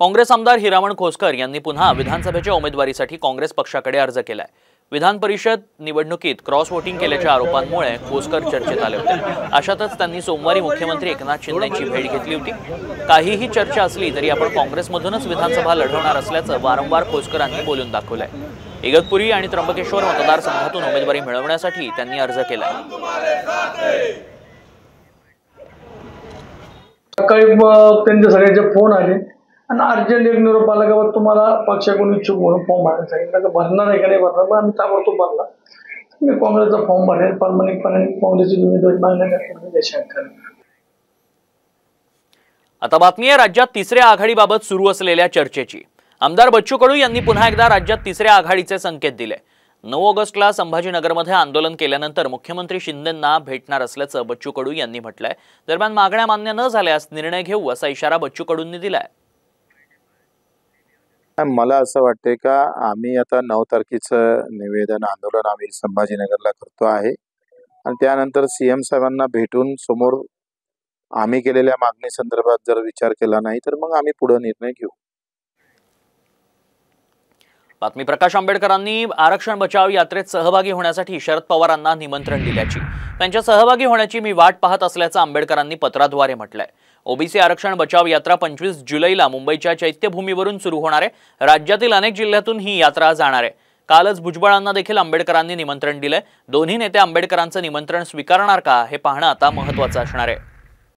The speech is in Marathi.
काँग्रेस आमदार हिरामण खोसकर यांनी पुन्हा विधानसभेच्या उमेदवारीसाठी काँग्रेस पक्षाकडे अर्ज केलाय। विधान परिषद निवडणुकीत क्रॉस वोटिंग केल्याच्या आरोपांमुळे खोसकर चर्चेत आले होते। अशातच त्यांनी सोमवारी मुख्यमंत्री एकनाथ शिंदेची भेट घेतली होती। काहीही चर्चा असली तरी आपण काँग्रेसमधूनच विधानसभा लढवणार असल्याचं वारंवार खोसकरांनी बोलून दाखवलंय। इगतपुरी आणि त्र्यंबकेश्वर मतदारसंघातून उमेदवारी मिळवण्यासाठी त्यांनी अर्ज केलाय। सकाळी त्यांचे सगळ्यांचे फोन आले आणि अर्जंट एक निरोप आला की तुम्हाला पक्षाकडून इच्छुक म्हणून फॉर्म भरायला सांगितलं। भरणार आहे का नाही भरणार, मग आम्ही ताबडतोब भरला। मी काँग्रेसचा फॉर्म भरेल, प्रामाणिकपणे काँग्रेसची उमेदवारी मागण्यात। आता बातमी आहे राज्यात तिसऱ्या आघाडीबाबत सुरू असलेल्या चर्चेची। आमदार बच्चू कडू यांनी पुन्हा एकदा राज्यात तिसऱ्या आघाडीचे संकेत दिले। 9 ऑगस्टला संभाजीनगरमध्ये आंदोलन केल्यानंतर मुख्यमंत्री शिंदेंना भेटणार असल्याचं बच्चू कडू यांनी म्हटलंय। दरम्यान मागण्या मान्य न झाल्यास निर्णय घेऊ असा इशारा बच्चू कडूंनी दिलाय। मला असं वाटतंय का आम्ही आता 9 तारखेचं निवेदन आंदोलन आम्ही संभाजीनगरला करतो आहे आणि त्यानंतर सीएम साहेबांना भेटून समोर आम्ही केलेल्या मागणी संदर्भात जर विचार केला नाही तर मग आम्ही पुढे निर्णय घेऊ। बातमी प्रकाश आंबेडकरांनी आरक्षण बचाव यात्रेत सहभागी होण्यासाठी शरद पवारांना निमंत्रण दिल्याची, त्यांच्या सहभागी होण्याची मी वाट पाहत असल्याचं आंबेडकरांनी पत्राद्वारे म्हटलंय। ओबीसी आरक्षण बचाव यात्रा 25 जुलैला मुंबईच्या चैत्यभूमीवरून सुरू होणार आहे। राज्यातील अनेक जिल्ह्यातून ही यात्रा जाणार आहे। कालच भुजबळांना देखील आंबेडकरांनी निमंत्रण दिलंय। दोन्ही नेते आंबेडकरांचं निमंत्रण स्वीकारणार का हे पाहणं आता महत्त्वाचं असणार आहे।